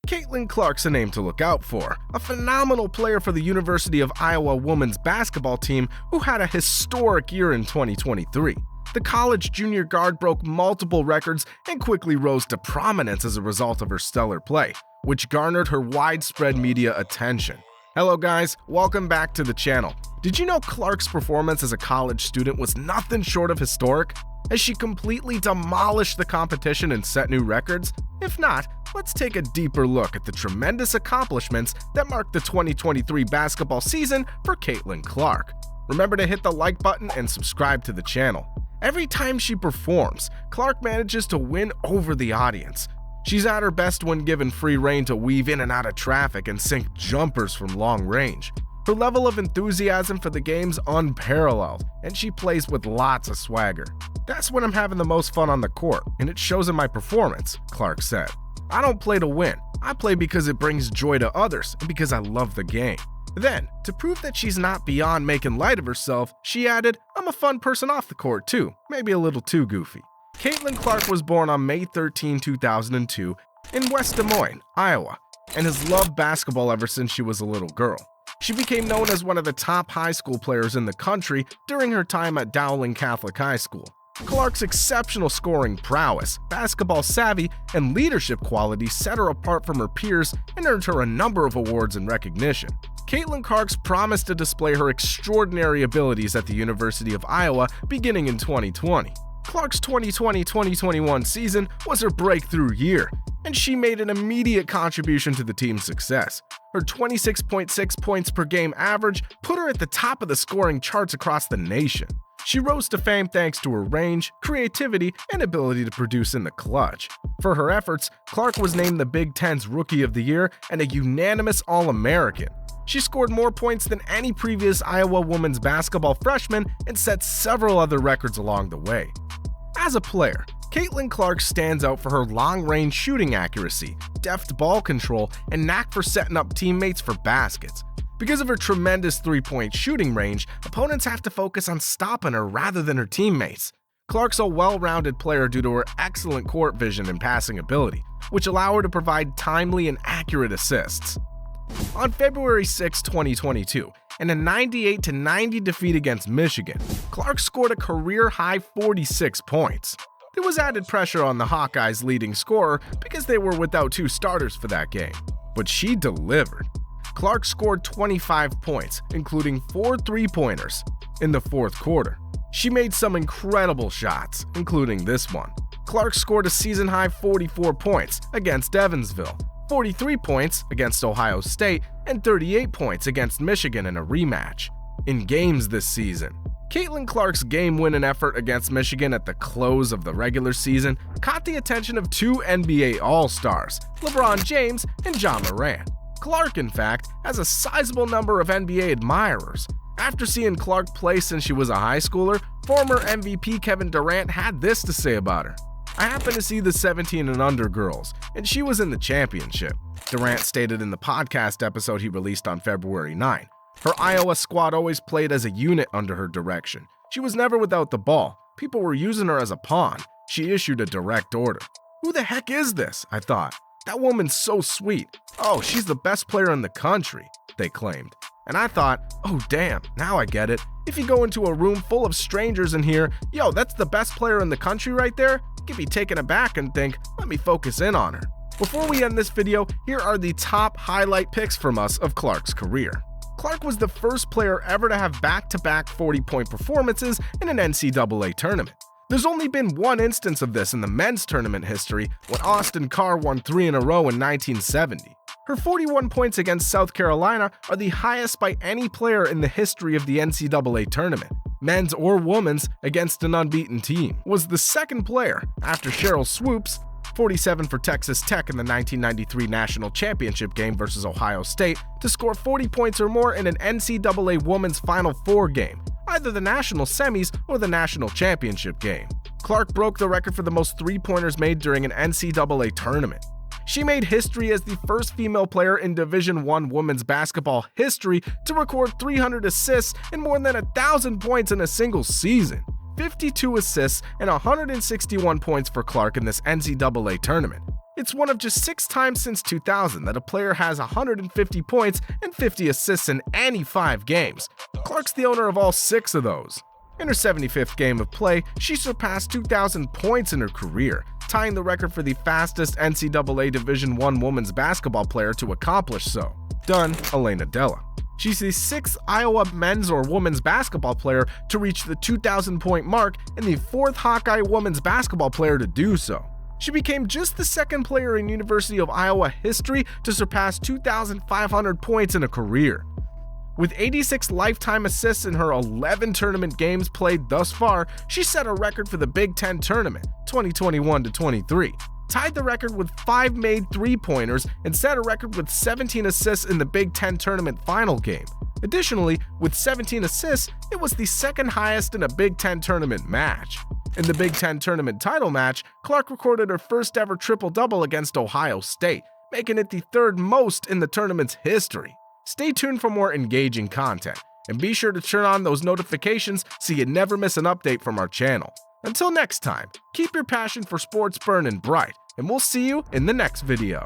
Caitlin Clark's a name to look out for, a phenomenal player for the University of Iowa women's basketball team who had a historic year in 2023. The college junior guard broke multiple records and quickly rose to prominence as a result of her stellar play, which garnered her widespread media attention. Hello guys, welcome back to the channel. Did you know Clark's performance as a college student was nothing short of historic? Has she completely demolished the competition and set new records? If not, let's take a deeper look at the tremendous accomplishments that marked the 2023 basketball season for Caitlin Clark. Remember to hit the like button and subscribe to the channel. Every time she performs, Clark manages to win over the audience. She's at her best when given free rein to weave in and out of traffic and sink jumpers from long range. Her level of enthusiasm for the game's unparalleled, and she plays with lots of swagger. "That's when I'm having the most fun on the court, and it shows in my performance," Clark said. "I don't play to win. I play because it brings joy to others and because I love the game." Then, to prove that she's not beyond making light of herself, she added, "I'm a fun person off the court too, maybe a little too goofy." Caitlin Clark was born on May 13, 2002 in West Des Moines, Iowa, and has loved basketball ever since she was a little girl. She became known as one of the top high school players in the country during her time at Dowling Catholic High School. Clark's exceptional scoring prowess, basketball savvy, and leadership qualities set her apart from her peers and earned her a number of awards and recognition. Caitlin Clark's promised to display her extraordinary abilities at the University of Iowa beginning in 2020. Clark's 2020-2021 season was her breakthrough year, and she made an immediate contribution to the team's success. Her 26.6 points per game average put her at the top of the scoring charts across the nation. She rose to fame thanks to her range, creativity, and ability to produce in the clutch. For her efforts, Clark was named the Big Ten's Rookie of the Year and a unanimous All-American. She scored more points than any previous Iowa women's basketball freshman and set several other records along the way. As a player, Caitlin Clark stands out for her long-range shooting accuracy, deft ball control, and knack for setting up teammates for baskets. Because of her tremendous three-point shooting range, opponents have to focus on stopping her rather than her teammates. Clark's a well-rounded player due to her excellent court vision and passing ability, which allow her to provide timely and accurate assists. On February 6, 2022, in a 98-90 defeat against Michigan, Clark scored a career-high 46 points. There was added pressure on the Hawkeyes' leading scorer because they were without two starters for that game, but she delivered. Clark scored 25 points, including 4 three-pointers, in the fourth quarter. She made some incredible shots, including this one. Clark scored a season-high 44 points against Evansville, 43 points against Ohio State, and 38 points against Michigan in a rematch. In games this season, Caitlin Clark's game-winning effort against Michigan at the close of the regular season caught the attention of 2 NBA All-Stars, LeBron James and Ja Morant. Clark, in fact, has a sizable number of NBA admirers. After seeing Clark play since she was a high schooler, former MVP Kevin Durant had this to say about her. "I happened to see the 17 and under girls, and she was in the championship," Durant stated in the podcast episode he released on February 9. Her Iowa squad always played as a unit under her direction. She was never without the ball. People were using her as a pawn. She issued a direct order. "Who the heck is this?" I thought. "That woman's so sweet. Oh, she's the best player in the country," they claimed. And I thought, oh damn, now I get it. If you go into a room full of strangers and hear, "Yo, that's the best player in the country right there," you could be taken aback and think, "Let me focus in on her." Before we end this video, here are the top highlight picks from us of Clark's career. Clark was the first player ever to have back-to-back 40-point performances in an NCAA tournament. There's only been one instance of this in the men's tournament history when Austin Carr won 3 in a row in 1970. Her 41 points against South Carolina are the highest by any player in the history of the NCAA tournament, men's or women's, against an unbeaten team. Was the second player, after Cheryl Swoops, 47 for Texas Tech in the 1993 National Championship game versus Ohio State, to score 40 points or more in an NCAA Women's Final Four game, either the national semis or the national championship game. Clark broke the record for the most three-pointers made during an NCAA tournament. She made history as the first female player in Division I women's basketball history to record 300 assists and more than 1,000 points in a single season. 52 assists and 161 points for Clark in this NCAA tournament. It's one of just 6 times since 2000 that a player has 150 points and 50 assists in any 5 games. Clark's the owner of all 6 of those. In her 75th game of play, she surpassed 2,000 points in her career, tying the record for the fastest NCAA Division I women's basketball player to accomplish so. Done, Elena Della. She's the 6th Iowa men's or women's basketball player to reach the 2,000-point mark and the 4th Hawkeye women's basketball player to do so. She became just the 2nd player in University of Iowa history to surpass 2,500 points in a career. With 86 lifetime assists in her 11 tournament games played thus far, she set a record for the Big Ten tournament, 2021-23. Tied the record with 5 made 3-pointers and set a record with 17 assists in the Big Ten tournament final game. Additionally, with 17 assists, it was the 2nd highest in a Big Ten tournament match. In the Big Ten tournament title match, Clark recorded her first ever triple-double against Ohio State, making it the 3rd most in the tournament's history. Stay tuned for more engaging content, and be sure to turn on those notifications so you never miss an update from our channel. Until next time, keep your passion for sports burning bright, and we'll see you in the next video.